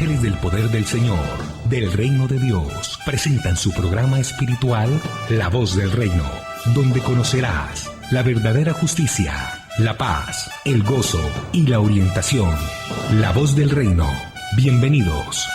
ángeles del poder del Señor, del reino de Dios, presentan su programa espiritual La Voz del Reino, donde conocerás la verdadera justicia, la paz, el gozo y la orientación. La Voz del Reino. Bienvenidos.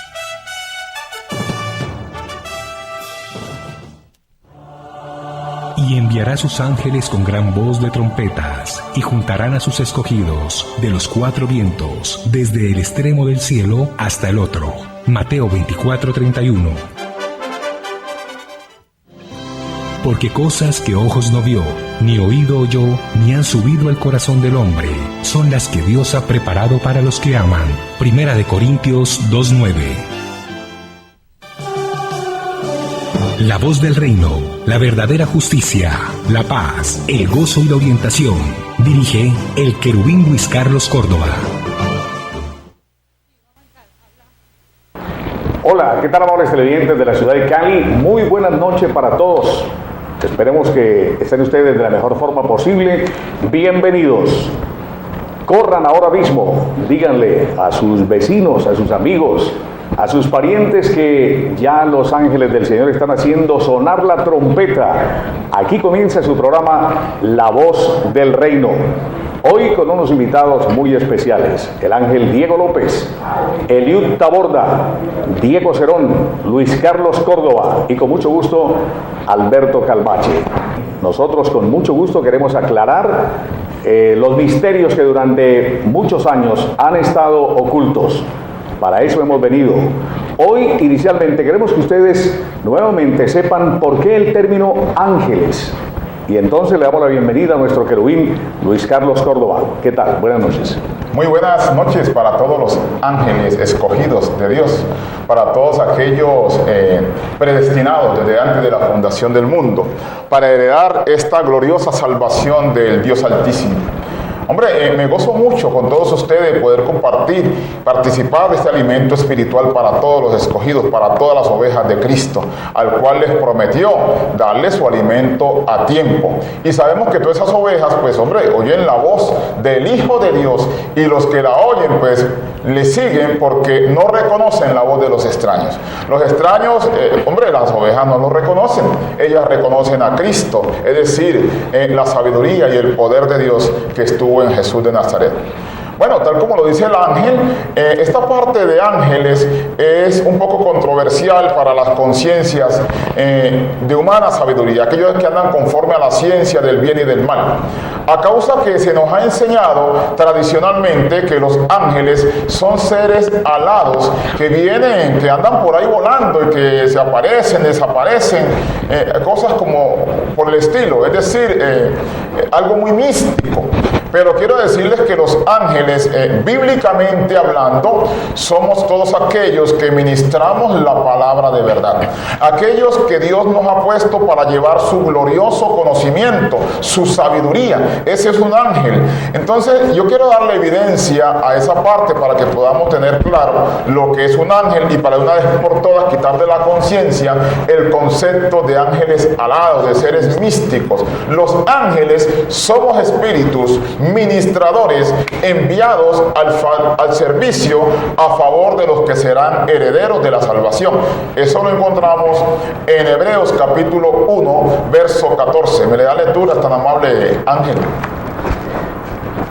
Y enviará sus ángeles con gran voz de trompetas, y juntarán a sus escogidos de los cuatro vientos, desde el extremo del cielo hasta el otro. Mateo 24:31. Porque cosas que ojos no vio, ni oído oyó, ni han subido al corazón del hombre, son las que Dios ha preparado para los que aman. Primera de Corintios 2:9. La Voz del Reino, la verdadera justicia, la paz, el gozo y la orientación. Dirige el querubín Luis Carlos Córdoba. Hola, ¿qué tal, amables televidentes de la ciudad de Cali? Muy buenas noches para todos. Esperemos que estén ustedes de la mejor forma posible. Bienvenidos. Corran ahora mismo, díganle a sus vecinos, a sus amigos, a sus parientes que ya los ángeles del Señor están haciendo sonar la trompeta. Aquí comienza su programa La Voz del Reino. Hoy con unos invitados muy especiales: el ángel Diego López, Eliud Taborda, Diego Cerón, Luis Carlos Córdoba y con mucho gusto Alberto Calvache. Nosotros con mucho gusto queremos aclarar los misterios que durante muchos años han estado ocultos. Para eso hemos venido. Hoy, inicialmente, queremos que ustedes nuevamente sepan por qué el término ángeles. Y entonces le damos la bienvenida a nuestro querubín Luis Carlos Córdoba. ¿Qué tal? Buenas noches. Muy buenas noches para todos los ángeles escogidos de Dios, para todos aquellos predestinados desde antes de la fundación del mundo, para heredar esta gloriosa salvación del Dios Altísimo. Hombre, me gozo mucho con todos ustedes poder compartir, participar de este alimento espiritual para todos los escogidos, para todas las ovejas de Cristo, al cual les prometió darle su alimento a tiempo. Y sabemos que todas esas ovejas, pues, hombre, oyen la voz del Hijo de Dios, y los que la oyen, pues, le siguen porque no reconocen la voz de los extraños. Los extraños, hombre, las ovejas no lo reconocen. Ellas reconocen a Cristo, es decir, la sabiduría y el poder de Dios que estuvo en Jesús de Nazaret. Bueno, tal como lo dice el ángel, esta parte de ángeles es un poco controversial para las conciencias de humana sabiduría, aquellos que andan conforme a la ciencia del bien y del mal, a causa que se nos ha enseñado tradicionalmente que los ángeles son seres alados, que vienen, que andan por ahí volando y que se aparecen, desaparecen, cosas como por el estilo, es decir, algo muy místico. Pero quiero decirles que los ángeles, bíblicamente hablando, somos todos aquellos que ministramos la palabra de verdad. Aquellos que Dios nos ha puesto para llevar su glorioso conocimiento, su sabiduría. Ese es un ángel. Entonces, yo quiero darle evidencia a esa parte para que podamos tener claro lo que es un ángel y para una vez por todas quitar de la conciencia el concepto de ángeles alados, de seres místicos. Los ángeles somos espíritus ministradores enviados al servicio a favor de los que serán herederos de la salvación. Eso lo encontramos en Hebreos capítulo 1, verso 14. ¿Me le da lectura, tan amable ángel?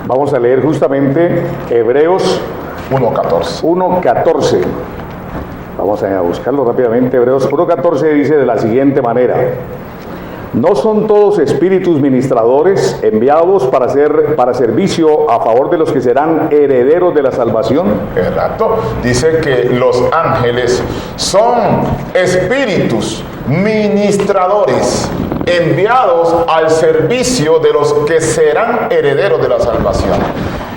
Vamos a leer justamente Hebreos 1:14. 1:14. Vamos a buscarlo rápidamente. Hebreos 1:14 dice de la siguiente manera: ¿no son todos espíritus ministradores enviados para servicio a favor de los que serán herederos de la salvación? Exacto. Dice que los ángeles son espíritus ministradores enviados al servicio de los que serán herederos de la salvación.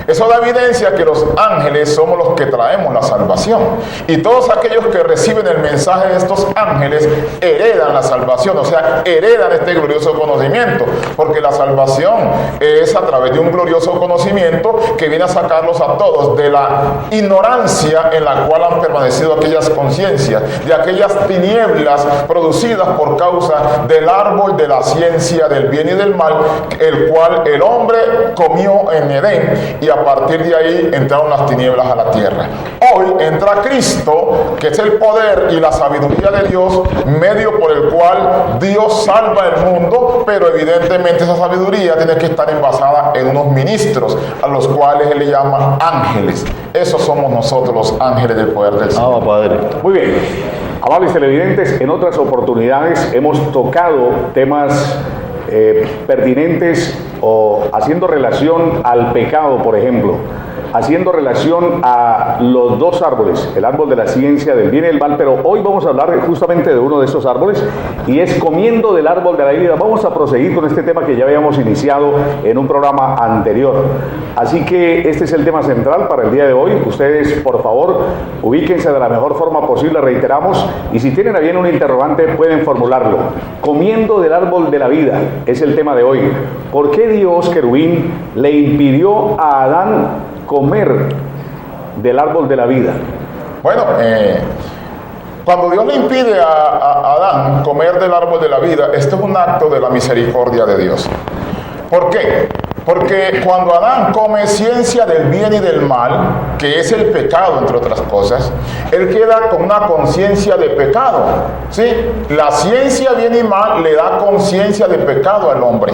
Eso da evidencia que los ángeles somos los que traemos la salvación. Y todos aquellos que reciben el mensaje de estos ángeles heredan la salvación, o sea, heredan este glorioso conocimiento. Porque la salvación es a través de un glorioso conocimiento que viene a sacarlos a todos de la ignorancia en la cual han permanecido aquellas conciencias, de aquellas tinieblas producidas por causa del árbol de la ciencia del bien y del mal, el cual el hombre comió en Edén, y a partir de ahí entraron las tinieblas a la tierra. Hoy entra Cristo, que es el poder y la sabiduría de Dios, medio por el cual Dios salva el mundo, pero evidentemente esa sabiduría tiene que estar envasada en unos ministros, a los cuales Él le llama ángeles. Esos somos nosotros, los ángeles del poder del Señor. Padre. Muy bien. Amables televidentes, en otras oportunidades hemos tocado temas pertinentes o haciendo relación al pecado, por ejemplo, haciendo relación a los dos árboles, el árbol de la ciencia del bien y el mal, pero hoy vamos a hablar justamente de uno de estos árboles y es comiendo del árbol de la vida. Vamos a proseguir con este tema que ya habíamos iniciado en un programa anterior. Así que este es el tema central para el día de hoy. Ustedes, por favor, ubíquense de la mejor forma posible, reiteramos, y si tienen a bien un interrogante pueden formularlo. Comiendo del árbol de la vida es el tema de hoy. ¿Por qué Dios, querubín, le impidió a Adán comer del árbol de la vida? Bueno, cuando Dios le impide a Adán comer del árbol de la vida, esto es un acto de la misericordia de Dios. ¿Por qué? Porque cuando Adán come ciencia del bien y del mal, que es el pecado entre otras cosas, él queda con una conciencia de pecado, ¿sí? La ciencia bien y mal le da conciencia de pecado al hombre.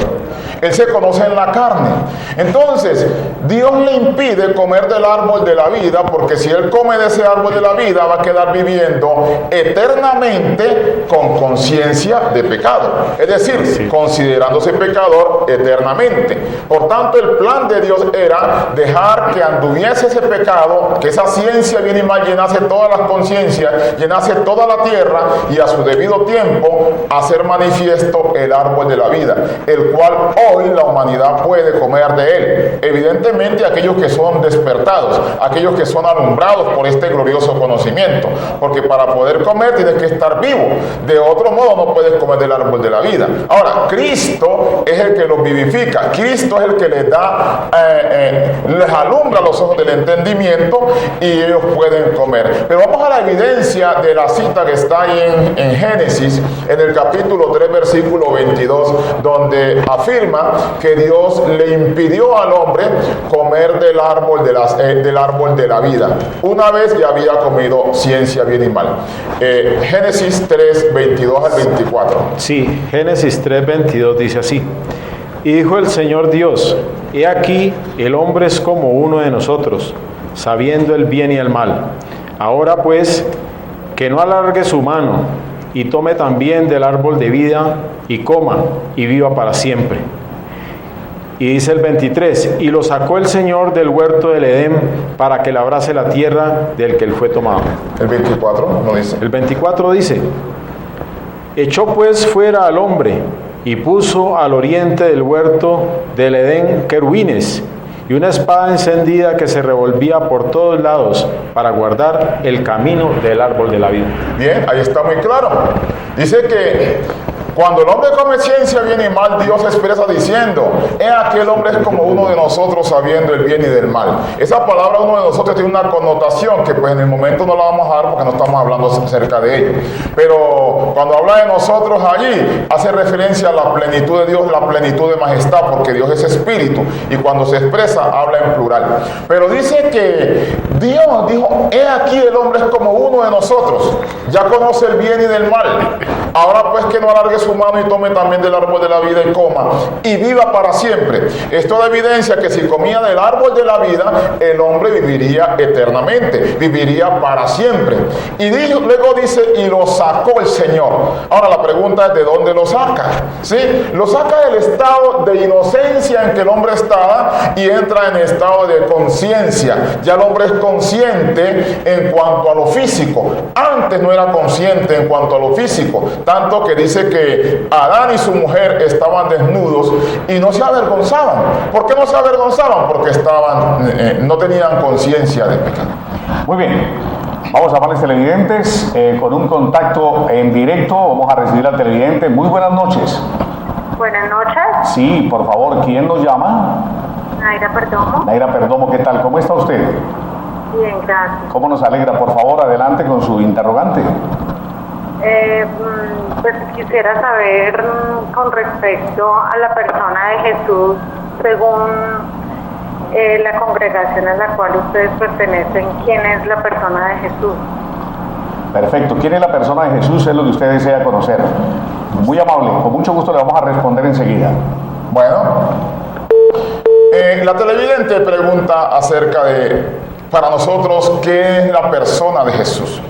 Él se conoce en la carne. Entonces, Dios le impide comer del árbol de la vida, porque si él come de ese árbol de la vida, va a quedar viviendo eternamente con conciencia de pecado. Es decir, considerándose pecador eternamente. Por tanto, el plan de Dios era dejar que anduviese ese pecado, que esa ciencia bien y mal llenase todas las conciencias, llenase toda la tierra, y a su debido tiempo hacer manifiesto el árbol de la vida, el cual hoy la humanidad puede comer de él. Evidentemente aquellos que son despertados, aquellos que son alumbrados por este glorioso conocimiento, porque para poder comer tienes que estar vivo, de otro modo no puedes comer del árbol de la vida. Ahora, Cristo es el que los vivifica, Cristo es el que les da, les alumbra los ojos del entendimiento y ellos pueden comer. Pero vamos a la evidencia de la cita que está ahí en Génesis, en el capítulo 3, versículo 22, donde afirma que Dios le impidió al hombre comer del árbol de la vida, una vez ya había comido ciencia bien y mal. Génesis 3, 22 al 24. Sí, Génesis 3, 22 dice así: y dijo el Señor Dios, he aquí, el hombre es como uno de nosotros, sabiendo el bien y el mal. Ahora pues, que no alargue su mano, y tome también del árbol de vida, y coma, y viva para siempre. Y dice el 23, y lo sacó el Señor del huerto del Edén, para que labrase la tierra del que él fue tomado. El 24 no dice. El 24 dice, echó pues fuera al hombre, y puso al oriente del huerto del Edén querubines, y una espada encendida que se revolvía por todos lados para guardar el camino del árbol de la vida. Bien, ahí está muy claro. Dice que cuando el hombre come ciencia bien y mal, Dios expresa diciendo, he aquí el hombre es como uno de nosotros sabiendo el bien y del mal. Esa palabra uno de nosotros tiene una connotación que pues en el momento no la vamos a dar porque no estamos hablando acerca de ello. Pero cuando habla de nosotros allí, hace referencia a la plenitud de Dios, la plenitud de majestad, porque Dios es espíritu y cuando se expresa habla en plural. Pero dice que Dios dijo, he aquí el hombre es como uno de nosotros, ya conoce el bien y del mal. Ahora pues que no alargue su mano y tome también del árbol de la vida y coma y viva para siempre. Esto da evidencia que si comía del árbol de la vida, el hombre viviría eternamente, viviría para siempre. Y luego dice, y lo sacó el Señor. Ahora la pregunta es, ¿de dónde lo saca? ¿Sí? Lo saca del estado de inocencia en que el hombre estaba y entra en estado de conciencia. Ya el hombre es consciente en cuanto a lo físico. Antes no era consciente en cuanto a lo físico, tanto que dice que Adán y su mujer estaban desnudos y no se avergonzaban. ¿Por qué no se avergonzaban? Porque no tenían conciencia de pecado. Muy bien, vamos a amables televidentes con un contacto en directo. Vamos a recibir al televidente. Muy buenas noches. Buenas noches. Sí, por favor, ¿quién nos llama? Naira Perdomo. Naira Perdomo, ¿qué tal? ¿Cómo está usted? Bien, gracias. ¿Cómo nos alegra? Por favor, adelante con su interrogante. Pues quisiera saber con respecto a la persona de Jesús, según la congregación a la cual ustedes pertenecen, ¿quién es la persona de Jesús? Perfecto. ¿Quién es la persona de Jesús? Es lo que usted desea conocer. Muy amable. Con mucho gusto le vamos a responder enseguida. Bueno, la televidente pregunta acerca de, para nosotros, ¿qué es la persona de Jesús?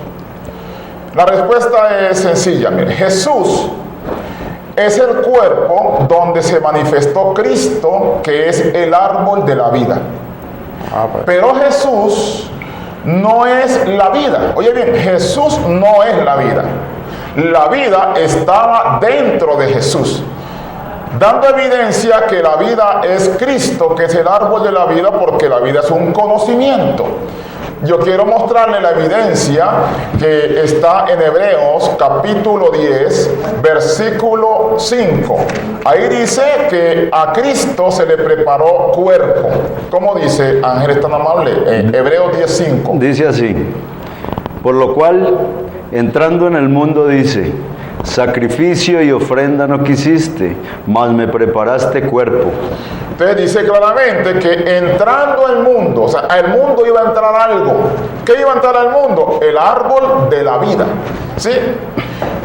La respuesta es sencilla. Mire, Jesús es el cuerpo donde se manifestó Cristo, que es el árbol de la vida. Pero Jesús no es la vida. Oye bien, Jesús no es la vida. La vida estaba dentro de Jesús, dando evidencia que la vida es Cristo, que es el árbol de la vida, porque la vida es un conocimiento. Yo quiero mostrarle la evidencia que está en Hebreos capítulo 10, versículo 5. Ahí dice que a Cristo se le preparó cuerpo. ¿Cómo dice, Ángel, es tan amable? Hebreos 10:5. Dice así: por lo cual, entrando en el mundo, dice: sacrificio y ofrenda no quisiste, mas me preparaste cuerpo. Entonces dice claramente que entrando al mundo, o sea, al mundo iba a entrar algo. ¿Qué iba a entrar al mundo? El árbol de la vida, ¿sí?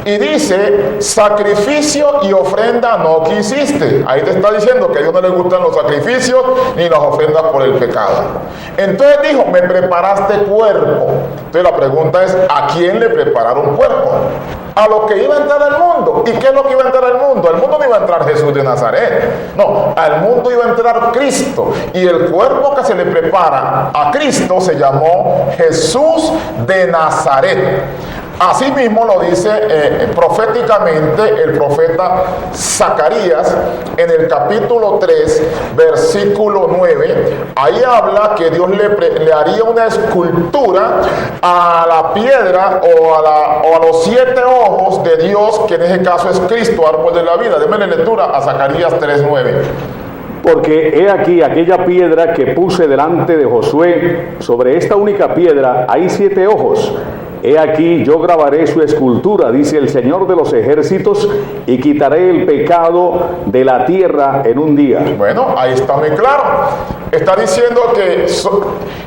Y dice, sacrificio y ofrenda no quisiste. Ahí te está diciendo que a Dios no le gustan los sacrificios ni las ofrendas por el pecado. Entonces dijo, me preparaste cuerpo. Entonces la pregunta es, ¿a quién le prepararon cuerpo? A lo que iba a entrar al mundo. ¿Y qué es lo que iba a entrar al mundo? Al mundo no iba a entrar Jesús de Nazaret. No, al mundo iba a entrar Cristo. Y el cuerpo que se le prepara a Cristo se llamó Jesús de Nazaret. Así mismo lo dice proféticamente el profeta Zacarías en el capítulo 3, versículo 9. Ahí habla que Dios le haría una escultura a la piedra o a los 7 ojos de Dios, que en ese caso es Cristo, árbol de la vida. Démele lectura a Zacarías 3, 9. Porque he aquí aquella piedra que puse delante de Josué, sobre esta única piedra hay 7 ojos. He aquí yo grabaré su escultura, dice el Señor de los ejércitos, y quitaré el pecado de la tierra en un día. Bueno, ahí está muy claro. Está diciendo que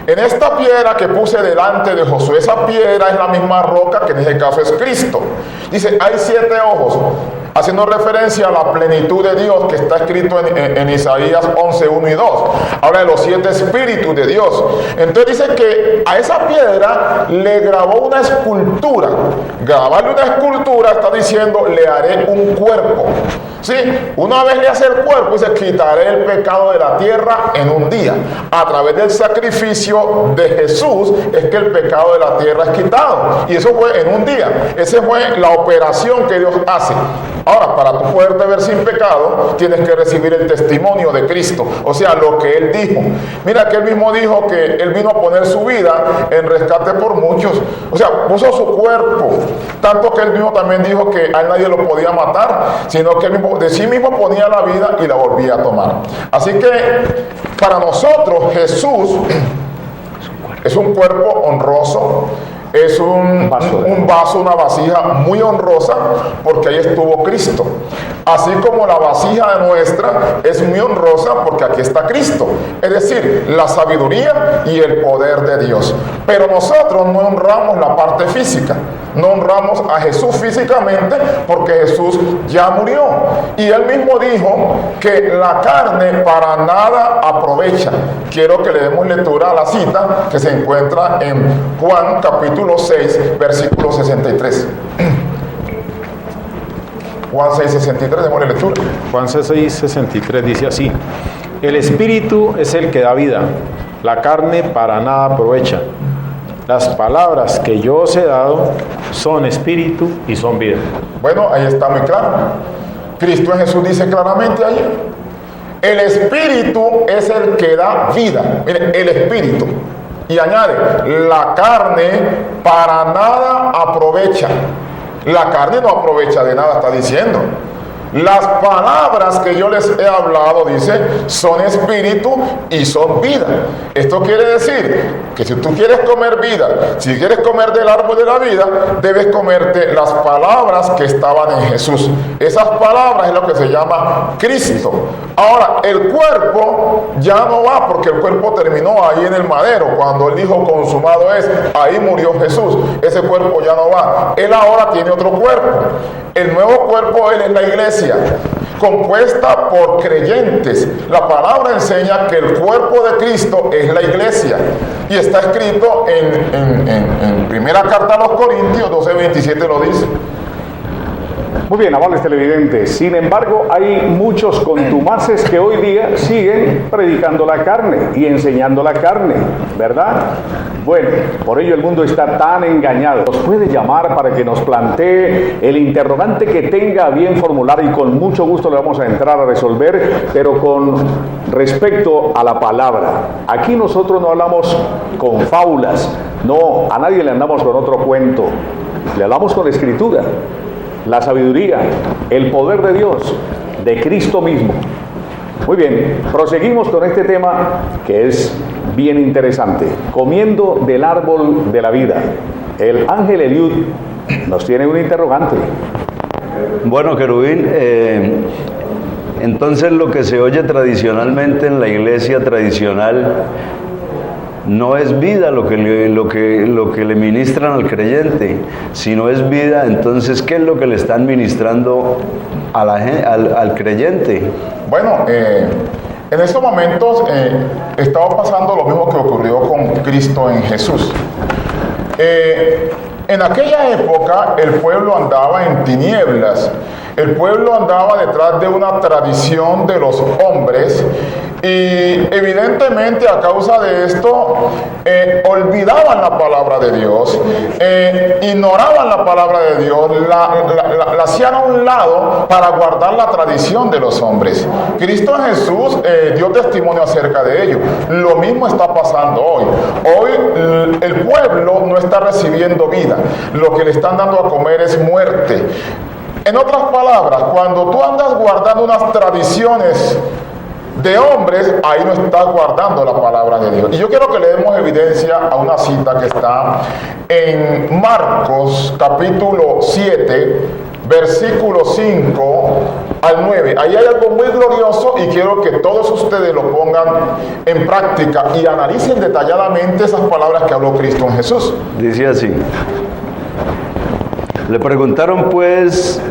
en esta piedra que puse delante de Josué, esa piedra es la misma roca que en este caso es Cristo. Dice, hay 7 ojos, haciendo referencia a la plenitud de Dios que está escrito en Isaías 11, 1 y 2. Habla de los 7 espíritus de Dios. Entonces dice que a esa piedra le grabó una escultura. Grabarle una escultura está diciendo, le haré un cuerpo. ¿Sí? Una vez le hace el cuerpo, dice, quitaré el pecado de la tierra en un día. A través del sacrificio de Jesús es que el pecado de la tierra es quitado. Y eso fue en un día. Esa fue la operación que Dios hace. Ahora, para tú poderte ver sin pecado, tienes que recibir el testimonio de Cristo. O sea, lo que Él dijo. Mira que Él mismo dijo que Él vino a poner su vida en rescate por muchos. O sea, puso su cuerpo. Tanto que Él mismo también dijo que a Él nadie lo podía matar, sino que Él mismo, de sí mismo ponía la vida y la volvía a tomar. Así que, para nosotros, Jesús es un cuerpo honroso. Es un vaso, una vasija muy honrosa, porque ahí estuvo Cristo. Así como la vasija nuestra es muy honrosa porque aquí está Cristo. Es decir, la sabiduría y el poder de Dios. Pero nosotros no honramos la parte física. No honramos a Jesús físicamente porque Jesús ya murió. Y Él mismo dijo que la carne para nada aprovecha. Quiero que le demos lectura a la cita que se encuentra en Juan capítulo 6, versículo 63. Juan 6, 63, démosle lectura. Juan 6, 63 dice así: el espíritu es el que da vida, la carne para nada aprovecha. Las palabras que yo os he dado son espíritu y son vida. Bueno, ahí está muy claro. Cristo en Jesús dice claramente ahí: el espíritu es el que da vida. Mire, el espíritu. Y añade, la carne para nada aprovecha. La carne no aprovecha de nada, está diciendo. Las palabras que yo les he hablado, dice, son espíritu y son vida. Esto quiere decir que si tú quieres comer vida, si quieres comer del árbol de la vida, debes comerte las palabras que estaban en Jesús. Esas palabras es lo que se llama Cristo. Ahora, el cuerpo ya no va, porque el cuerpo terminó ahí en el madero. Cuando él dijo consumado es, ahí murió Jesús. Ese cuerpo ya no va. Él ahora tiene otro cuerpo. El nuevo cuerpo, él es la iglesia, compuesta por creyentes. La palabra enseña que el cuerpo de Cristo es la iglesia. Y está escrito en primera carta a los Corintios 12:27 lo dice. Muy bien, amables televidentes. Sin embargo, hay muchos contumaces que hoy día siguen predicando la carne y enseñando la carne, ¿verdad? Bueno, por ello el mundo está tan engañado. Nos puede llamar para que nos plantee el interrogante que tenga a bien formular y con mucho gusto le vamos a entrar a resolver, pero con respecto a la palabra. Aquí nosotros no hablamos con fábulas, no, a nadie le andamos con otro cuento, le hablamos con la Escritura. La sabiduría, el poder de Dios, de Cristo mismo. Muy bien, proseguimos con este tema que es bien interesante. Comiendo del árbol de la vida. El ángel Eliud nos tiene un interrogante. Bueno, querubín, entonces lo que se oye tradicionalmente en la iglesia tradicional no es vida lo que le ministran al creyente. Si no es vida, entonces ¿qué es lo que le están ministrando al creyente? Bueno, en estos momentos estaba pasando lo mismo que ocurrió con Cristo en Jesús. En aquella época el pueblo andaba en tinieblas. El pueblo andaba detrás de una tradición de los hombres y evidentemente a causa de esto olvidaban la palabra de Dios, ignoraban la palabra de Dios, la hacían a un lado para guardar la tradición de los hombres. Cristo Jesús dio testimonio acerca de ello. Lo mismo está pasando hoy. Hoy el pueblo no está recibiendo vida. Lo que le están dando a comer es muerte. En otras palabras, cuando tú andas guardando unas tradiciones de hombres, ahí no estás guardando la palabra de Dios. Y yo quiero que le demos evidencia a una cita que está en Marcos capítulo 7, versículo 5 al 9. Ahí hay algo muy glorioso y quiero que todos ustedes lo pongan en práctica y analicen detalladamente esas palabras que habló Cristo en Jesús. Dice así: le preguntaron pues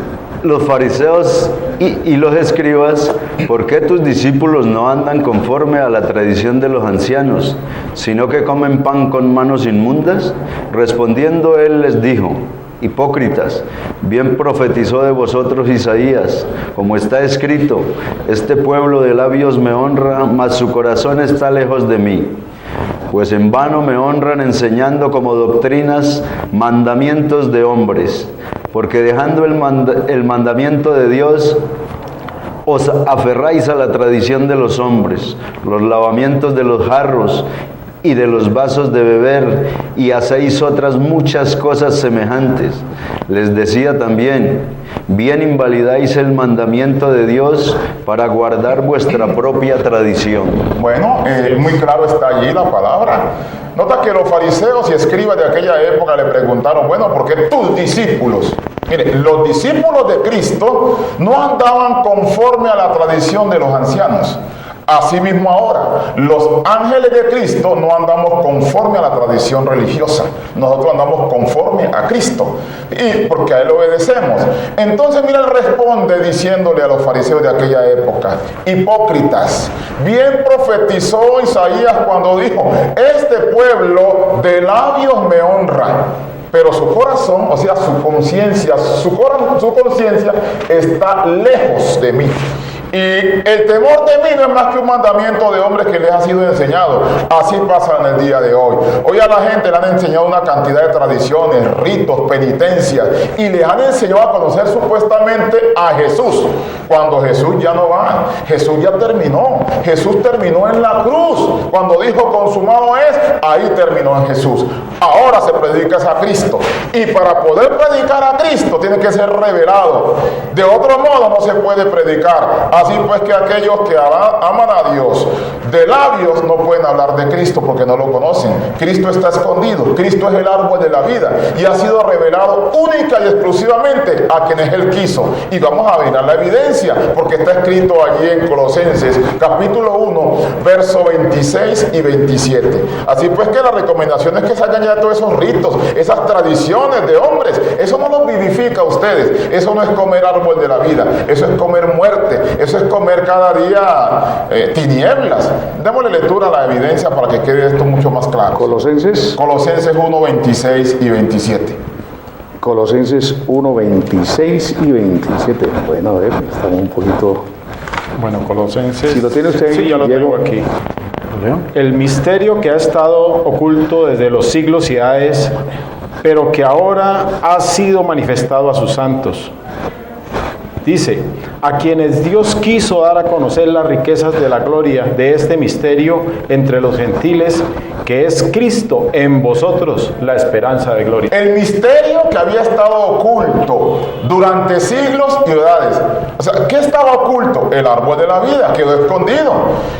los fariseos y los escribas, ¿por qué tus discípulos no andan conforme a la tradición de los ancianos, sino que comen pan con manos inmundas? Respondiendo él les dijo: hipócritas, bien profetizó de vosotros Isaías, como está escrito: este pueblo de labios me honra, mas su corazón está lejos de mí. Pues en vano me honran enseñando como doctrinas mandamientos de hombres, porque dejando el mandamiento de Dios, os aferráis a la tradición de los hombres, los lavamientos de los jarros y de los vasos de beber, y hacéis otras muchas cosas semejantes. Les decía también: bien invalidáis el mandamiento de Dios para guardar vuestra propia tradición. Bueno, muy claro está allí la palabra. Nota que los fariseos y escribas de aquella época le preguntaron: bueno, ¿por qué tus discípulos? Mire, los discípulos de Cristo no andaban conforme a la tradición de los ancianos. Asimismo ahora, los ángeles de Cristo no andamos conforme a la tradición religiosa. Nosotros andamos conforme a Cristo, y porque a Él obedecemos. Entonces, mira, Él responde diciéndole a los fariseos de aquella época: hipócritas, bien profetizó Isaías cuando dijo: este pueblo de labios me honra, pero su corazón, o sea, su conciencia está lejos de mí. Y el temor de mí no es más que un mandamiento de hombres que les ha sido enseñado. Así pasa en el día de hoy. Hoy a la gente le han enseñado una cantidad de tradiciones, ritos, penitencias, y les han enseñado a conocer supuestamente a Jesús. Cuando Jesús ya no va, Jesús ya terminó. Jesús terminó en la cruz. Cuando dijo consumado es, ahí terminó en Jesús. Ahora se predica a Cristo. Y para poder predicar a Cristo tiene que ser revelado. De otro modo no se puede predicar. Así pues que aquellos que aman a Dios de labios no pueden hablar de Cristo porque no lo conocen. Cristo está escondido. Cristo es el árbol de la vida y ha sido revelado única y exclusivamente a quienes Él quiso. Y vamos a mirar la evidencia porque está escrito allí en Colosenses capítulo 1 verso 26 y 27. Así pues que la recomendación es que salgan ya todos esos ritos, esas tradiciones de hombres. Eso no los vivifica a ustedes. Eso no es comer árbol de la vida. Eso es comer muerte. Eso es comer cada día tinieblas. Démosle lectura a la evidencia para que quede esto mucho más claro. Colosenses 1, 26 y 27. Colosenses 1, 26 y 27. Bueno, a ver, estamos un poquito... Bueno, Colosenses. Si lo tiene usted ahí, sí, ya lo Diego. tengo aquí. ¿Lo leo? El misterio que ha estado oculto desde los siglos y edades, pero que ahora ha sido manifestado a sus santos. Dice, a quienes Dios quiso dar a conocer las riquezas de la gloria de este misterio entre los gentiles, que es Cristo en vosotros, la esperanza de gloria. El misterio que había estado oculto durante siglos y edades. O sea, ¿qué estaba oculto? El árbol de la vida quedó escondido.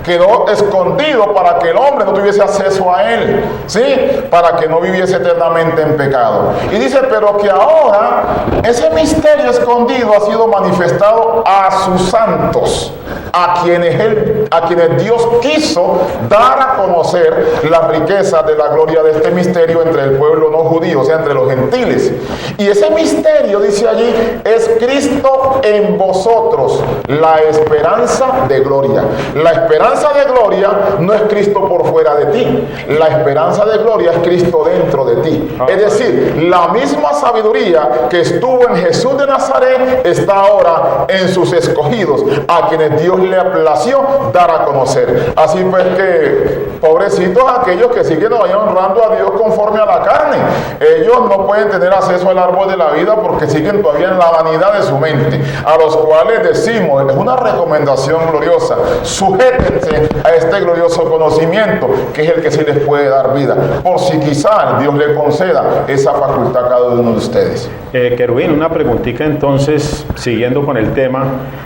Quedó escondido para que el hombre no tuviese acceso a él, ¿sí? Para que no viviese eternamente en pecado. Y dice, pero que ahora ese misterio escondido ha sido manifestado a sus santos, a quienes Dios quiso dar a conocer las riquezas de la gloria de este misterio entre el pueblo no judío, o sea, entre los gentiles. Y ese misterio, dice allí, es Cristo en vosotros, la esperanza de gloria. La esperanza de gloria no es Cristo por fuera de ti. La esperanza de gloria es Cristo dentro de ti. Es decir, la misma sabiduría que estuvo en Jesús de Nazaret está ahora en sus escogidos, a quienes Dios le plació dar a conocer. Así pues que, pobrecitos aquellos que siguen honrando a Dios conforme a la carne. Ellos no pueden tener acceso al árbol de la vida porque siguen todavía en la vanidad de su mente, a los cuales decimos, es una recomendación gloriosa, sujétense a este glorioso conocimiento, que es el que sí les puede dar vida, por si quizá Dios le conceda esa facultad a cada uno de ustedes. Querubín, una preguntita entonces, siguiendo con el tema.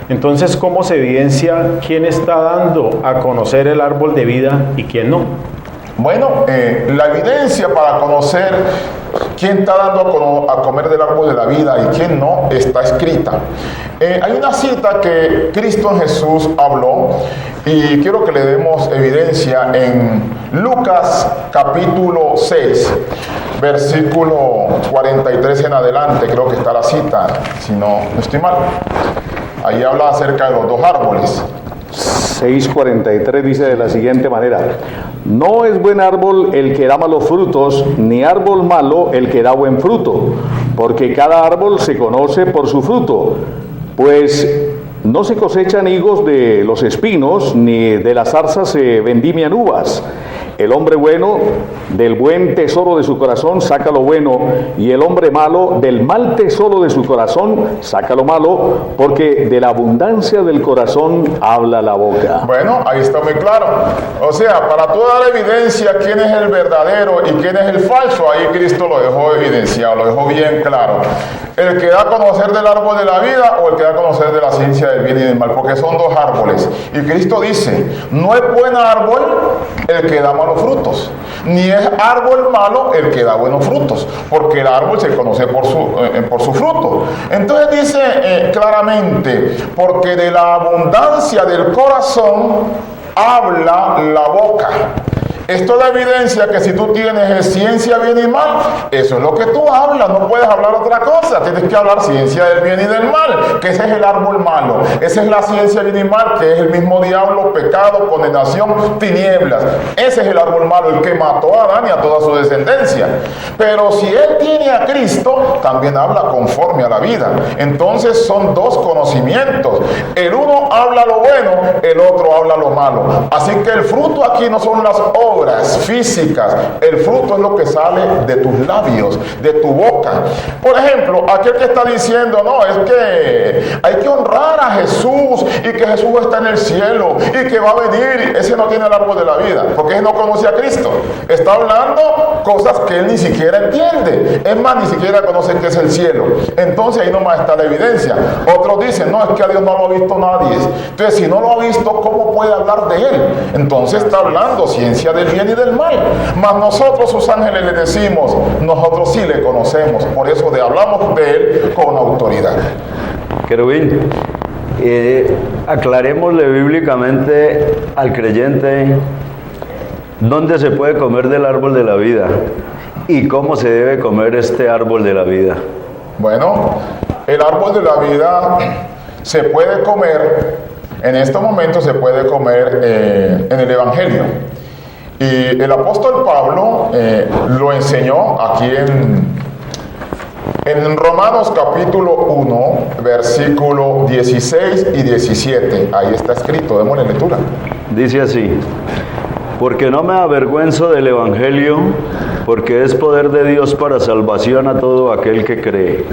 Entonces, ¿cómo se evidencia quién está dando a conocer el árbol de vida y quién no? Bueno, la evidencia para conocer quién está dando a comer del árbol de la vida y quién no está escrita. Hay una cita que Cristo en Jesús habló y quiero que le demos evidencia en Lucas capítulo 6, versículo 43 en adelante, creo que está la cita, si no estoy mal. Ahí habla acerca de los dos árboles. 6:43 dice de la siguiente manera: no es buen árbol el que da malos frutos, ni árbol malo el que da buen fruto, porque cada árbol se conoce por su fruto. Pues no se cosechan higos de los espinos, ni de las zarzas se vendimian uvas. El hombre bueno del buen tesoro de su corazón saca lo bueno, y el hombre malo del mal tesoro de su corazón saca lo malo, porque de la abundancia del corazón habla la boca. Bueno, ahí está muy claro. O sea, para toda la evidencia quién es el verdadero y quién es el falso, ahí Cristo lo dejó evidenciado, lo dejó bien claro. El que da a conocer del árbol de la vida o el que da a conocer de la ciencia del bien y del mal, porque son dos árboles. Y Cristo dice, no es buen árbol el que da malos frutos, ni es árbol malo el que da buenos frutos, porque el árbol se conoce por su fruto. Entonces dice claramente, porque de la abundancia del corazón habla la boca. Esto da evidencia que si tú tienes ciencia, bien y mal, eso es lo que tú hablas, no puedes hablar otra cosa, tienes que hablar ciencia del bien y del mal, que ese es el árbol malo, esa es la ciencia bien y mal, que es el mismo diablo, pecado, condenación, tinieblas. Ese es el árbol malo, el que mató a Adán y a toda su descendencia. Pero si él tiene a Cristo, también habla conforme a la vida. Entonces son dos conocimientos, el uno habla lo bueno, el otro habla lo malo. Así que el fruto aquí no son las obras físicas, el fruto es lo que sale de tus labios, de tu boca. Por ejemplo, aquel que está diciendo, no, es que Hay que honrar a Jesús y que Jesús está en el cielo y que va a venir. Ese no tiene el árbol de la vida, porque él no conoce a Cristo. Está hablando cosas que él ni siquiera entiende. Es más, ni siquiera conoce qué es el cielo. Entonces ahí nomás está la evidencia. Otros dicen, no, es que a Dios no lo ha visto nadie. Entonces, si no lo ha visto, ¿cómo puede hablar de él? Entonces está hablando ciencia del bien y del mal. Mas nosotros, sus ángeles, le decimos, nosotros sí le conocemos. Por eso hablamos de él con autoridad. Querubín, aclarémosle bíblicamente al creyente dónde se puede comer del árbol de la vida y cómo se debe comer este árbol de la vida. Bueno, el árbol de la vida se puede comer, en este momento se puede comer en el Evangelio. Y el apóstol Pablo lo enseñó aquí en Romanos capítulo 1, versículo 16 y 17. Ahí está escrito, démosle lectura. Dice así: porque no me avergüenzo del Evangelio, porque es poder de Dios para salvación a todo aquel que cree,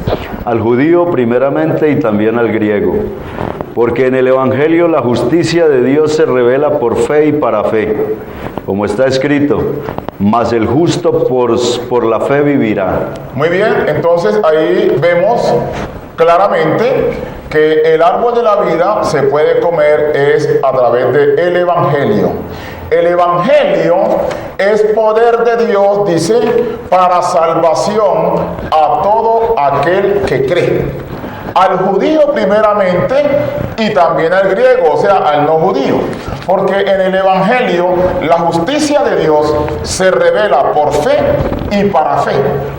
al judío primeramente y también al griego. Porque en el Evangelio la justicia de Dios se revela por fe y para fe, como está escrito, mas el justo por la fe vivirá. Muy bien, entonces ahí vemos claramente que el árbol de la vida se puede comer es a través del Evangelio. El Evangelio es poder de Dios, dice, para salvación a todo aquel que cree. Al judío primeramente y también al griego, o sea, al no judío. Porque en el Evangelio la justicia de Dios se revela por fe y para fe.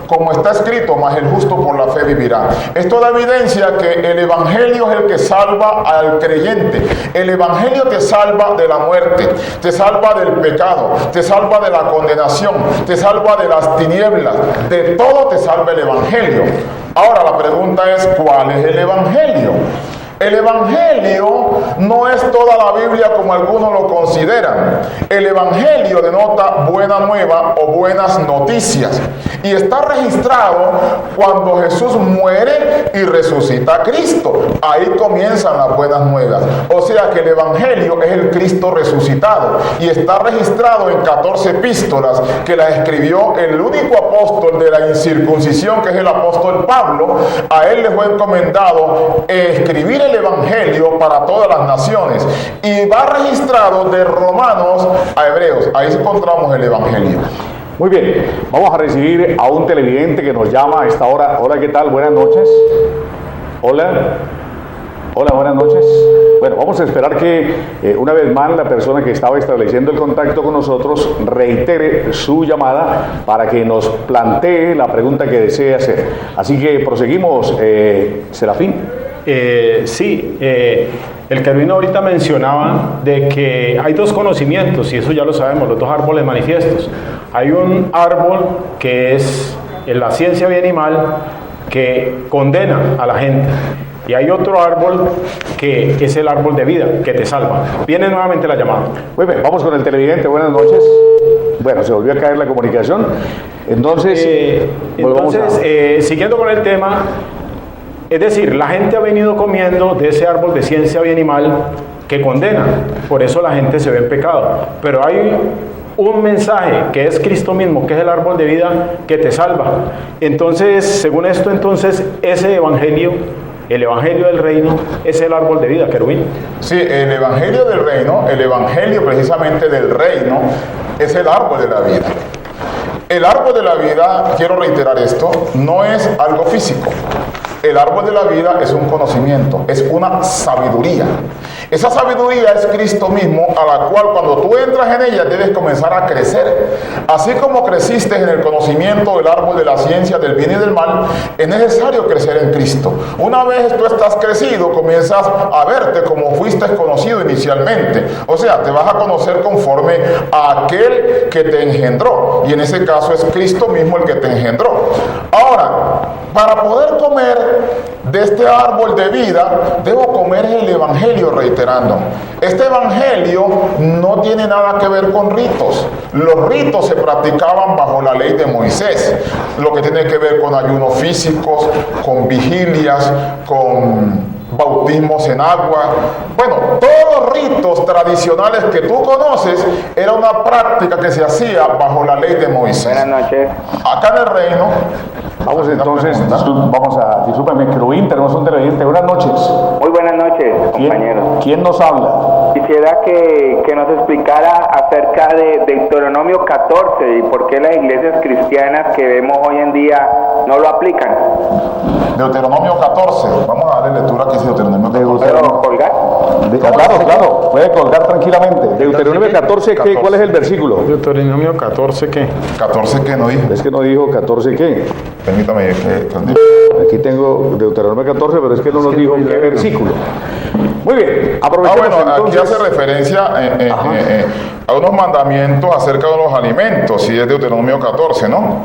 Como está escrito, mas el justo por la fe vivirá. Esto da evidencia que el Evangelio es el que salva al creyente. El Evangelio te salva de la muerte, te salva del pecado, te salva de la condenación, te salva de las tinieblas. De todo te salva el Evangelio. Ahora la pregunta es, ¿cuál es el Evangelio? El Evangelio no es toda la Biblia como algunos lo consideran. El Evangelio denota buena nueva o buenas noticias. Y está registrado cuando Jesús muere y resucita a Cristo. Ahí comienzan las buenas nuevas. O sea que el Evangelio es el Cristo resucitado. Y está registrado en 14 epístolas que las escribió el único apóstol de la incircuncisión, que es el apóstol Pablo. A él le fue encomendado escribir el Evangelio para todas las naciones, y va registrado de Romanos a Hebreos. Ahí encontramos el Evangelio. Muy bien, vamos a recibir a un televidente que nos llama a esta hora. Hola, ¿qué tal? Buenas noches. Hola. Hola, buenas noches. Bueno, vamos a esperar que una vez más la persona que estaba estableciendo el contacto con nosotros reitere su llamada para que nos plantee la pregunta que desee hacer. Así que proseguimos, Serafín. Sí, el querubín ahorita mencionaba de que hay dos conocimientos, y eso ya lo sabemos, los dos árboles manifiestos. Hay un árbol que es en la ciencia bien y mal, que condena a la gente. Y hay otro árbol que es el árbol de vida, que te salva. Viene nuevamente la llamada. Muy bien, vamos con el televidente. Buenas noches. Bueno, se volvió a caer la comunicación. Entonces, siguiendo con el tema, es decir, la gente ha venido comiendo de ese árbol de ciencia bien y mal que condena. Por eso la gente se ve en pecado. Pero hay un mensaje que es Cristo mismo, que es el árbol de vida que te salva. Entonces, según esto, ese evangelio, el evangelio del reino, es el árbol de vida, querubín. Sí, el evangelio del reino, el evangelio precisamente del reino, es el árbol de la vida. El árbol de la vida, quiero reiterar esto, no es algo físico. El árbol de la vida es un conocimiento, es una sabiduría. Esa sabiduría es Cristo mismo, a la cual cuando tú entras en ella debes comenzar a crecer. Así como creciste en el conocimiento del árbol de la ciencia del bien y del mal, es necesario crecer en Cristo. Una vez tú estás crecido, comienzas a verte como fuiste conocido inicialmente. O sea, te vas a conocer conforme a aquel que te engendró. Y en ese caso es Cristo mismo el que te engendró. Ahora, para poder comer de este árbol de vida, debo comer el evangelio, reiterando. Este evangelio no tiene nada que ver con ritos. Los ritos se practicaban bajo la ley de Moisés, lo que tiene que ver con ayunos físicos, con vigilias, con bautismos en agua. Bueno, todos los ritos tradicionales que tú conoces era una práctica que se hacía bajo la ley de Moisés. Buenas noches. Acá en el reino. Vamos entonces, discúlpeme, Querubín, tenemos un televidente. Buenas noches. Muy buenas noches, compañeros. ¿Quién nos habla? Quisiera que nos explicara acerca de Deuteronomio 14 y por qué las iglesias cristianas que vemos hoy en día no lo aplican. Deuteronomio 14. Vamos a darle lectura aquí a Deuteronomio 14. ¿Puedo colgar? Claro, puede colgar tranquilamente. Deuteronomio 14, ¿qué? ¿Cuál es el versículo? Deuteronomio 14, ¿qué? 14 que no dijo. Es que no dijo 14, ¿qué? Permítame Aquí tengo Deuteronomio 14, pero es que no nos dijo qué versículo. Muy bien, aprovechemos bueno, entonces. aquí hace referencia a unos mandamientos acerca de los alimentos, y es Deuteronomio 14, ¿no?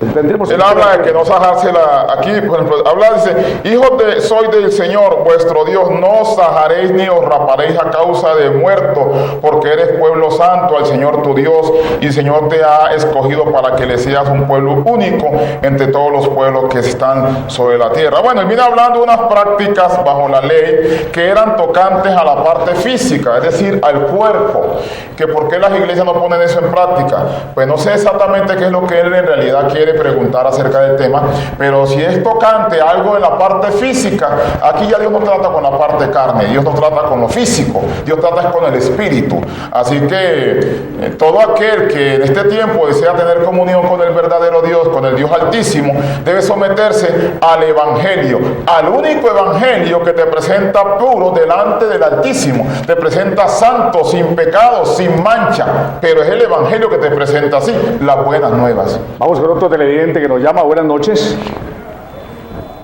Él habla de que no sajársela aquí, por ejemplo, dice, hijos soy del Señor vuestro Dios, no os sajaréis ni os raparéis a causa de muerto, porque eres pueblo santo al Señor tu Dios, y el Señor te ha escogido para que le seas un pueblo único entre todos los pueblos que están sobre la tierra. Bueno, él viene hablando de unas prácticas bajo la ley que eran tocantes a la parte física, es decir, al cuerpo, que por qué las iglesias no ponen eso en práctica. Pues no sé exactamente qué es lo que él en realidad quiere preguntar acerca del tema, pero si es tocante algo de la parte física, aquí ya Dios no trata con la parte carne, Dios no trata con lo físico, Dios trata con el espíritu. Así que todo aquel que en este tiempo desea tener comunión con el verdadero Dios, con el Dios Altísimo, debe someterse al Evangelio, al único Evangelio que te presenta puro delante del Altísimo, te presenta santo, sin pecado, sin mancha, pero es el Evangelio que te presenta así, las buenas nuevas. Vamos con otro televidente que nos llama. Buenas noches.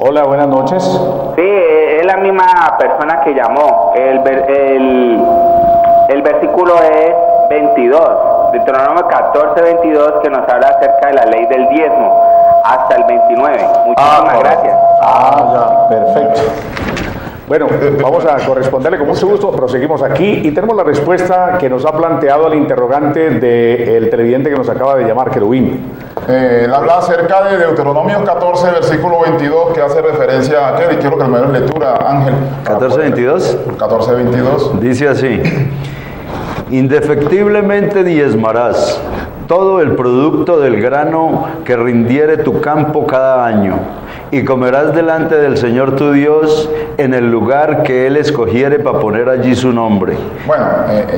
Hola, buenas noches. Sí, es la misma persona que llamó. El versículo es 22, Deuteronomio 14, 22, que nos habla acerca de la ley del diezmo, hasta el 29. Muchísimas gracias. Ya, perfecto. Bueno, vamos a corresponderle con mucho gusto, proseguimos aquí y tenemos la respuesta que nos ha planteado el interrogante del televidente que nos acaba de llamar, Querubín. Él habla acerca de Deuteronomio 14, versículo 22, que hace referencia a aquel, y quiero que me den lectura, Ángel. 14:22. 14:22. Dice así: indefectiblemente diezmarás todo el producto del grano que rindiere tu campo cada año, y comerás delante del Señor tu Dios en el lugar que Él escogiere para poner allí su nombre. Bueno,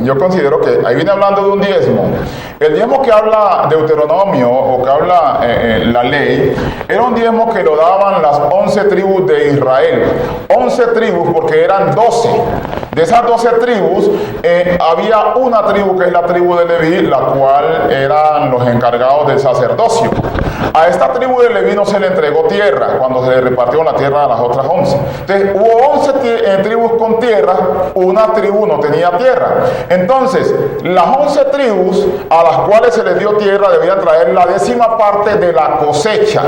yo considero que ahí viene hablando de un diezmo. El diezmo que habla Deuteronomio, o que habla la ley, era un diezmo que lo daban las 11 tribus de Israel. 11 tribus porque eran 12. De esas 12 tribus, había una tribu que es la tribu de Leví, la cual eran los encargados del sacerdocio. A esta tribu de Leví no se le entregó tierra cuando se le repartió la tierra a las otras 11. Entonces hubo 11 tribus con tierra, una tribu no tenía tierra. Entonces, las 11 tribus a las cuales se les dio tierra debían traer la 10ª parte de la cosecha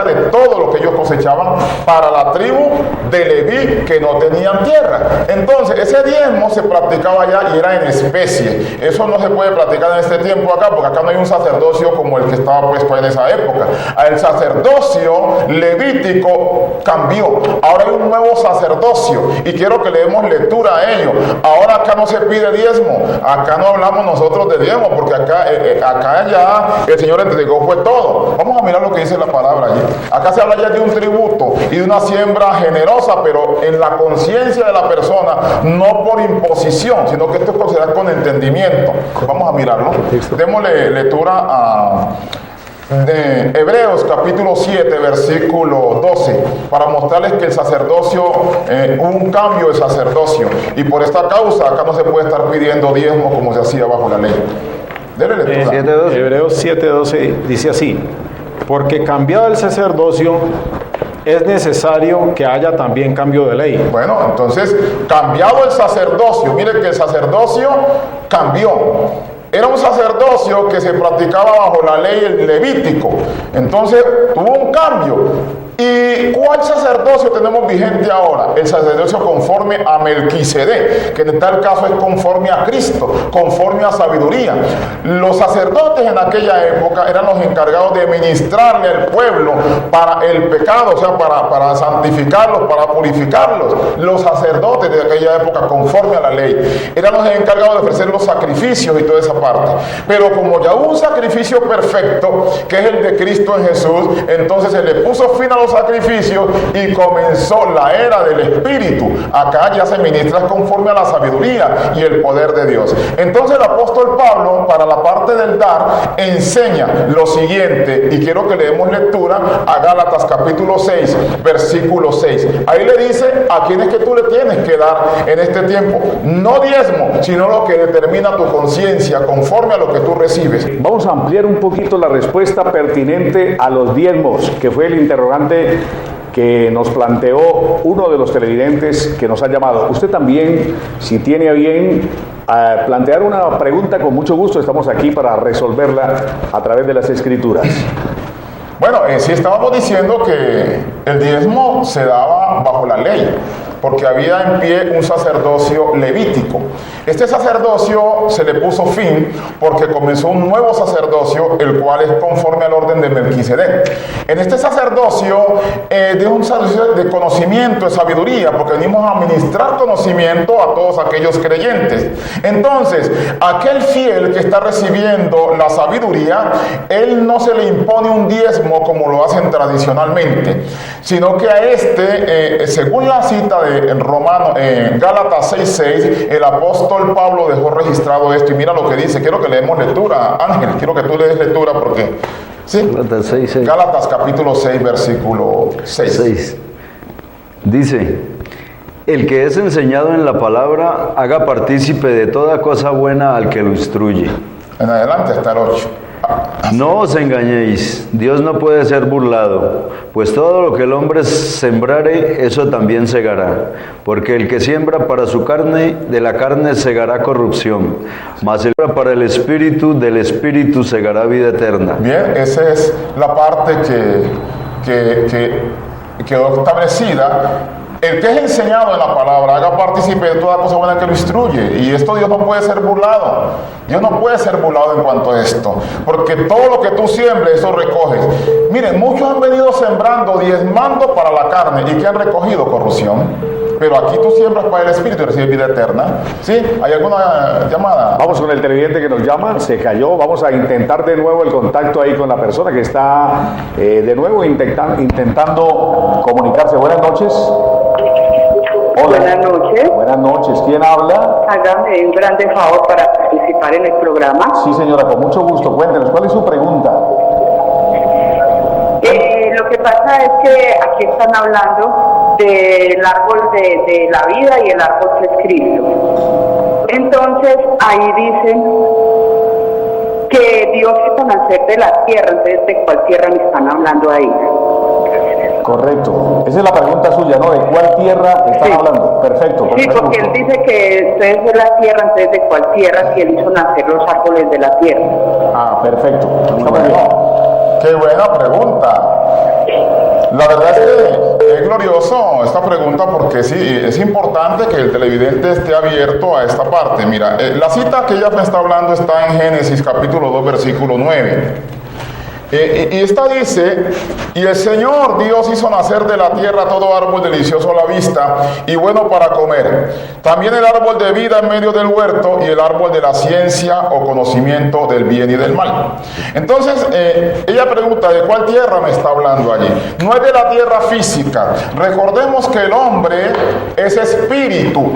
de todo lo que ellos cosechaban para la tribu de Leví que no tenían tierra. Entonces, ese diezmo se practicaba allá y era en especie. Eso no se puede practicar en este tiempo acá, porque acá no hay un sacerdocio como el que estaba puesto en esa época. El sacerdocio levítico cambió. Ahora hay un nuevo sacerdocio y quiero que le demos lectura a ello. Ahora acá no se pide diezmo, acá no hablamos nosotros de diezmo, porque acá ya el Señor entregó fue todo. Vamos a mirar lo que dice la palabra allí. Acá se habla ya de un tributo y de una siembra generosa, pero en la conciencia de la persona, no por imposición, sino que esto es considerado con entendimiento. Vamos a mirarlo. Démosle lectura a Hebreos capítulo 7 versículo 12 para mostrarles que el sacerdocio, hubo un cambio de sacerdocio, y por esta causa acá no se puede estar pidiendo diezmo como se hacía bajo la ley. Dele lectura. Hebreos 7:12 dice así: porque cambiado el sacerdocio es necesario que haya también cambio de ley. Bueno, entonces, cambiado el sacerdocio, mire que el sacerdocio cambió. Era un sacerdocio que se practicaba bajo la ley levítico. Entonces tuvo un cambio. ¿Y cuál sacerdocio tenemos vigente ahora? El sacerdocio conforme a Melquisedec, que en tal caso es conforme a Cristo, conforme a sabiduría. Los sacerdotes en aquella época eran los encargados de ministrarle al pueblo para el pecado, o sea, para santificarlos, para purificarlos. Los sacerdotes de aquella época, conforme a la ley, eran los encargados de ofrecer los sacrificios y toda esa parte. Pero como ya hubo un sacrificio perfecto, que es el de Cristo en Jesús, entonces se le puso fin a los sacrificios y comenzó la era del Espíritu. Acá ya se ministra conforme a la sabiduría y el poder de Dios. Entonces el apóstol Pablo, para la parte del dar, enseña lo siguiente, y quiero que le demos lectura a Gálatas capítulo 6, versículo 6. Ahí le dice a quién es que tú le tienes que dar en este tiempo. No diezmo, sino lo que determina tu conciencia conforme a lo que tú recibes. Vamos a ampliar un poquito la respuesta pertinente a los diezmos, que fue el interrogante que nos planteó uno de los televidentes que nos ha llamado. Usted también, si tiene a bien plantear una pregunta, con mucho gusto estamos aquí para resolverla a través de las Escrituras. Bueno, sí estábamos diciendo que el diezmo se daba bajo la ley, porque había en pie un sacerdocio levítico. Este sacerdocio se le puso fin porque comenzó un nuevo sacerdocio, el cual es conforme al orden de Melquisedec. En este sacerdocio, de un sacerdocio de conocimiento, de sabiduría, porque venimos a ministrar conocimiento a todos aquellos creyentes. Entonces, aquel fiel que está recibiendo la sabiduría, él no se le impone un diezmo como lo hacen tradicionalmente, sino que a según la cita de Gálatas 6:6, el apóstol Pablo dejó registrado esto, y mira lo que dice. Quiero que leemos lectura, Ángel, quiero que tú le des lectura porque ¿sí? Gálatas 6:6. Gálatas capítulo 6, versículo 6. Dice: el que es enseñado en la palabra, haga partícipe de toda cosa buena al que lo instruye. En adelante está el 8. No os engañéis, Dios no puede ser burlado, pues todo lo que el hombre sembrare, eso también segará. Porque el que siembra para su carne, de la carne segará corrupción, mas el que siembra para el Espíritu, del Espíritu segará vida eterna. Bien, esa es la parte que quedó establecida. El que es enseñado en la palabra, haga partícipe de toda cosa buena que lo instruye. Y esto Dios no puede ser burlado. Dios no puede ser burlado en cuanto a esto. Porque todo lo que tú siembres, eso recoges. Miren, muchos han venido sembrando, diezmando para la carne. ¿Y que han recogido? Corrupción. Pero aquí tú siembras para el Espíritu y recibes vida eterna. ¿Sí? ¿Hay alguna llamada? Vamos con el televidente que nos llama, se cayó. Vamos a intentar de nuevo el contacto ahí con la persona que está de nuevo intentando comunicarse. Buenas noches. Hola. Buenas noches. Buenas noches. ¿Quién habla? Hágame un grande favor para participar en el programa. Sí, señora, con mucho gusto. Cuéntenos, ¿cuál es su pregunta? Lo que pasa es que aquí están hablando del árbol de la vida y el árbol que es Cristo. Entonces, ahí dicen que Dios hizo nacer de la tierra. Entonces, ¿de cuál tierra me están hablando ahí? Correcto. Esa es la pregunta suya, ¿no? ¿De cuál tierra están hablando? Perfecto. Sí, porque él dice que usted es de la tierra, entonces ¿de cuál tierra? Si él hizo nacer los árboles de la tierra. Ah, perfecto. Muy bueno. Qué buena pregunta. La verdad es que es glorioso esta pregunta, porque sí, es importante que el televidente esté abierto a esta parte. Mira, la cita que ella me está hablando está en Génesis capítulo 2, versículo 9. Y esta dice: y el Señor Dios hizo nacer de la tierra todo árbol delicioso a la vista y bueno para comer, también el árbol de vida en medio del huerto y el árbol de la ciencia o conocimiento del bien y del mal. Entonces ella pregunta: ¿de cuál tierra me está hablando allí? No es de la tierra física. Recordemos que el hombre es espíritu.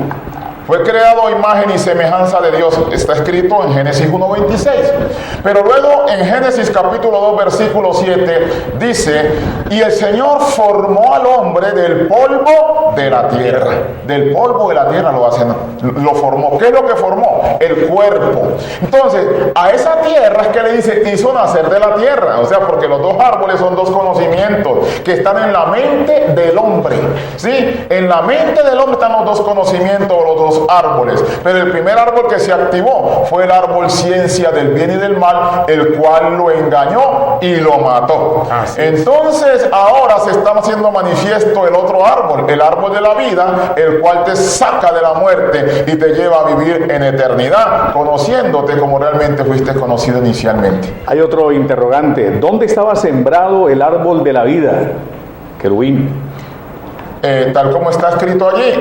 Fue creado a imagen y semejanza de Dios. Está escrito en Génesis 1:26. Pero luego en Génesis capítulo 2, versículo 7, dice: y el Señor formó al hombre del polvo de la tierra. Del polvo de la tierra lo formó. ¿Qué es lo que formó? El cuerpo. Entonces, a esa tierra es que le dice: hizo nacer de la tierra. O sea, porque los dos árboles son dos conocimientos que están en la mente del hombre. ¿Sí? En la mente del hombre están los dos conocimientos, los dos árboles, pero el primer árbol que se activó fue el árbol ciencia del bien y del mal, el cual lo engañó y lo mató. Entonces Entonces ahora se está haciendo manifiesto el otro árbol, el árbol de la vida, el cual te saca de la muerte y te lleva a vivir en eternidad, conociéndote como realmente fuiste conocido inicialmente. Hay otro interrogante. ¿Dónde estaba sembrado el árbol de la vida, querubín? Tal como está escrito allí,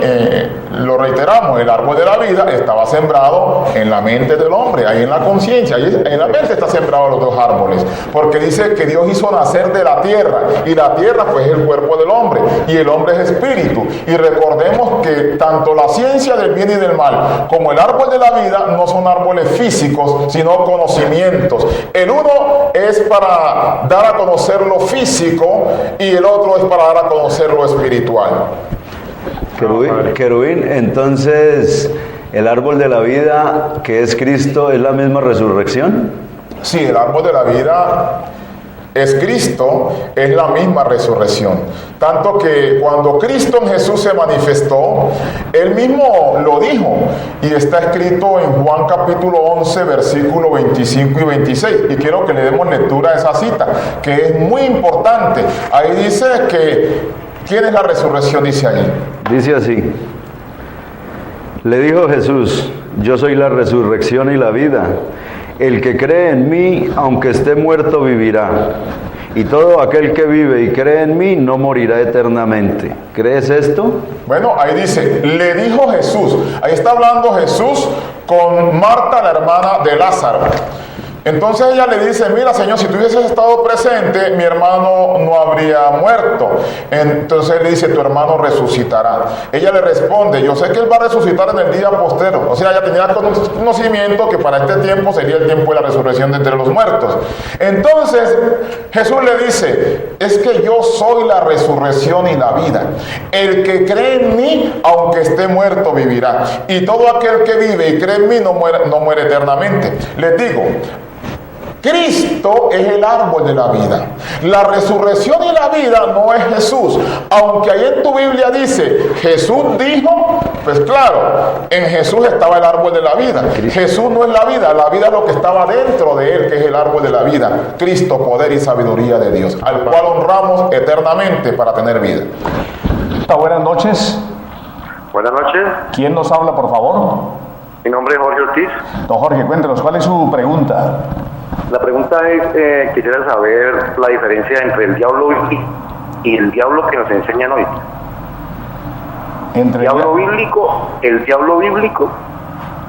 lo reiteramos, el árbol de la vida estaba sembrado en la mente del hombre, ahí en la conciencia, ahí en la mente está sembrado los dos árboles, porque dice que Dios hizo nacer de la tierra, y la tierra pues es el cuerpo del hombre, y el hombre es espíritu, y recordemos que tanto la ciencia del bien y del mal, como el árbol de la vida, no son árboles físicos, sino conocimientos. El uno es para dar a conocer lo físico, y el otro es para dar a conocer lo espiritual. Querubín, entonces, ¿el árbol de la vida, que es Cristo, es la misma resurrección? Sí, el árbol de la vida es Cristo, es la misma resurrección. Tanto que cuando Cristo en Jesús se manifestó, Él mismo lo dijo, y está escrito en Juan capítulo 11, versículos 25 y 26. Y quiero que le demos lectura a esa cita, que es muy importante. Ahí dice que ¿quién es la resurrección? Dice ahí. Dice así: le dijo Jesús, yo soy la resurrección y la vida. El que cree en mí, aunque esté muerto, vivirá. Y todo aquel que vive y cree en mí, no morirá eternamente. ¿Crees esto? Bueno, ahí dice, le dijo Jesús. Ahí está hablando Jesús con Marta, la hermana de Lázaro. Entonces ella le dice, mira Señor, si tú hubieses estado presente, mi hermano no habría muerto. Entonces él le dice, tu hermano resucitará. Ella le responde, yo sé que él va a resucitar en el día postero. O sea, ella tenía conocimiento que para este tiempo sería el tiempo de la resurrección de entre los muertos. Entonces Jesús le dice, es que yo soy la resurrección y la vida. El que cree en mí, aunque esté muerto, vivirá. Y todo aquel que vive y cree en mí no muere eternamente. Les digo, Cristo es el árbol de la vida. La resurrección y la vida no es Jesús. Aunque ahí en tu Biblia dice, Jesús dijo, pues claro, en Jesús estaba el árbol de la vida. Jesús no es la vida es lo que estaba dentro de él, que es el árbol de la vida. Cristo, poder y sabiduría de Dios, al cual honramos eternamente para tener vida. Buenas noches. Buenas noches. ¿Quién nos habla, por favor? Mi nombre es Jorge Ortiz. Don Jorge, cuéntenos, ¿cuál es su pregunta? La pregunta es, quisiera saber la diferencia entre el diablo y el diablo que nos enseñan hoy. Entre el diablo bíblico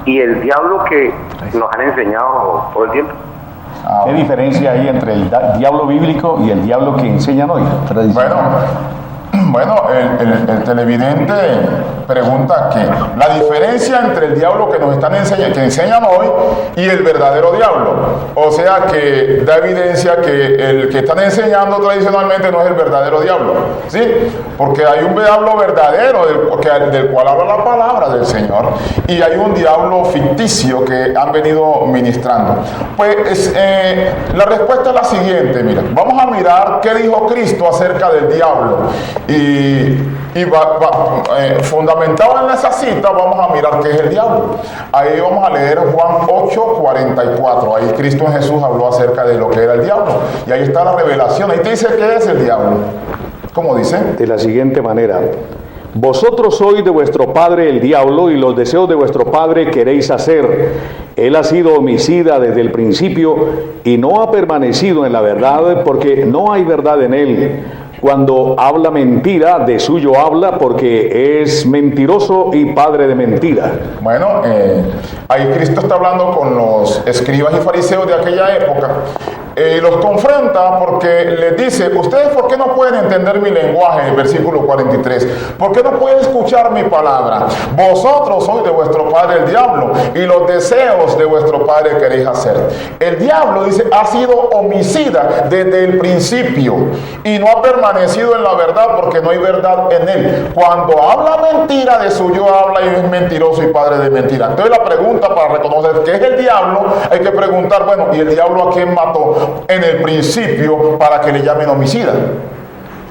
y el diablo que nos han enseñado todo el tiempo. ¿Qué diferencia hay entre el diablo bíblico y el diablo que enseñan hoy? Bueno, el televidente pregunta que la diferencia entre el diablo que nos están enseñan hoy y el verdadero diablo. O sea que da evidencia que el que están enseñando tradicionalmente no es el verdadero diablo, ¿sí? Porque hay un diablo verdadero del cual habla la palabra del Señor, y hay un diablo ficticio que han venido ministrando. Pues la respuesta es la siguiente, mira, vamos a mirar qué dijo Cristo acerca del diablo. Fundamentado en esa cita, vamos a mirar qué es el diablo. Ahí vamos a leer Juan 8:44. Ahí Cristo en Jesús habló acerca de lo que era el diablo. Y ahí está la revelación. Ahí te dice qué es el diablo. ¿Cómo dice? De la siguiente manera: vosotros sois de vuestro padre el diablo, y los deseos de vuestro padre queréis hacer. Él ha sido homicida desde el principio y no ha permanecido en la verdad, porque no hay verdad en él. Cuando habla mentira, de suyo habla, porque es mentiroso y padre de mentira. Bueno, ahí Cristo está hablando con los escribas y fariseos de aquella época. Los confronta porque les dice, ustedes ¿por qué no pueden entender mi lenguaje? Versículo 43. ¿Por qué no pueden escuchar mi palabra? Vosotros sois de vuestro padre el diablo, y los deseos de vuestro padre queréis hacer. El diablo, dice, ha sido homicida desde el principio y no ha permanecido en la verdad, porque no hay verdad en él. Cuando habla mentira, de suyo habla, y es mentiroso y padre de mentira. Entonces la pregunta para reconocer qué es el diablo, hay que preguntar, bueno, ¿y el diablo a quién mató en el principio para que le llamen homicida?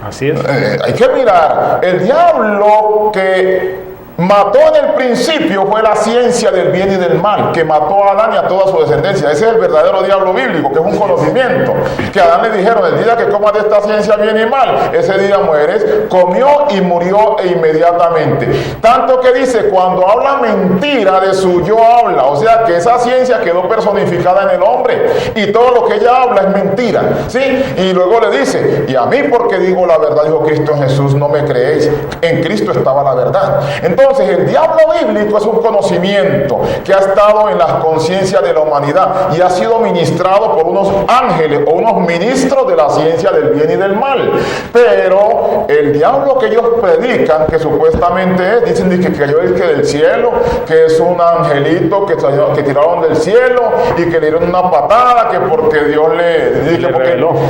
Así es. Hay que mirar, el diablo que mató en el principio fue la ciencia del bien y del mal, que mató a Adán y a toda su descendencia. Ese es el verdadero diablo bíblico, que es un conocimiento. Que a Adán le dijeron, el día que comas de esta ciencia bien y mal, ese día mueres. Comió y murió inmediatamente. Tanto que dice, cuando habla mentira, de su yo habla. O sea que esa ciencia quedó personificada en el hombre. Y todo lo que ella habla es mentira. ¿Sí? Y luego le dice, y a mí porque digo la verdad, dijo Cristo en Jesús, no me creéis. En Cristo estaba la verdad. Entonces el diablo bíblico es un conocimiento que ha estado en las conciencias de la humanidad y ha sido ministrado por unos ángeles o unos ministros de la ciencia del bien y del mal. Pero el diablo que ellos predican, que supuestamente es, dicen que cayó del cielo, que es un angelito que tiraron del cielo y que le dieron una patada, que porque Dios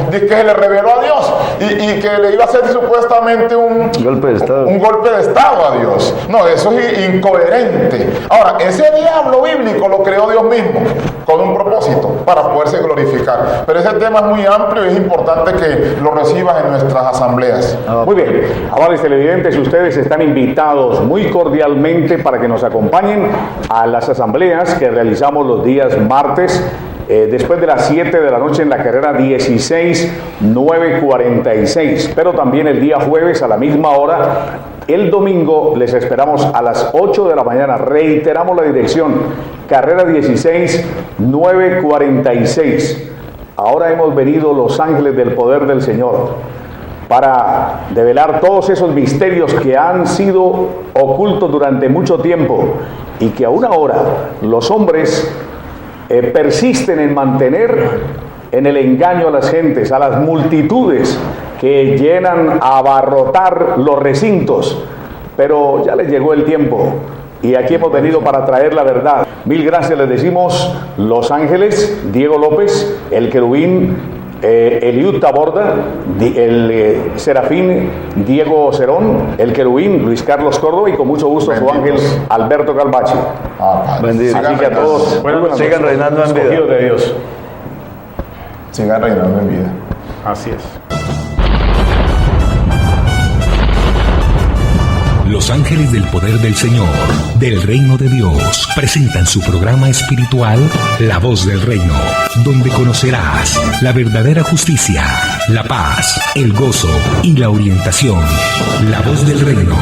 que se le reveló a Dios y que le iba a hacer supuestamente un golpe de estado a Dios. No, eso es incoherente. Ahora, ese diablo bíblico lo creó Dios mismo con un propósito, para poderse glorificar. Pero ese tema es muy amplio y es importante que lo recibas en nuestras asambleas. Muy bien, amables televidentes, ustedes están invitados muy cordialmente para que nos acompañen a las asambleas que realizamos los días martes, después de las 7 de la noche en la carrera 16946, pero también el día jueves a la misma hora. El domingo les esperamos a las 8 de la mañana. Reiteramos la dirección, carrera 16946. Ahora hemos venido los ángeles del poder del Señor para develar todos esos misterios que han sido ocultos durante mucho tiempo y que aún ahora los hombres persisten en mantener en el engaño a las gentes, a las multitudes que llenan a abarrotar los recintos. Pero ya les llegó el tiempo y aquí hemos venido para traer la verdad. Mil gracias les decimos los ángeles, Diego López, el querubín Eliud Taborda, el serafín Diego Cerón, el querubín Luis Carlos Córdoba y con mucho gusto su ángel Alberto Calvache. Bendito. Así que a todos sigan reinando en vida. De Dios. Sigan reinando en vida. Así es. Los ángeles del poder del Señor, del reino de Dios, presentan su programa espiritual La Voz del Reino, donde conocerás la verdadera justicia, la paz, el gozo y la orientación. La Voz del Reino.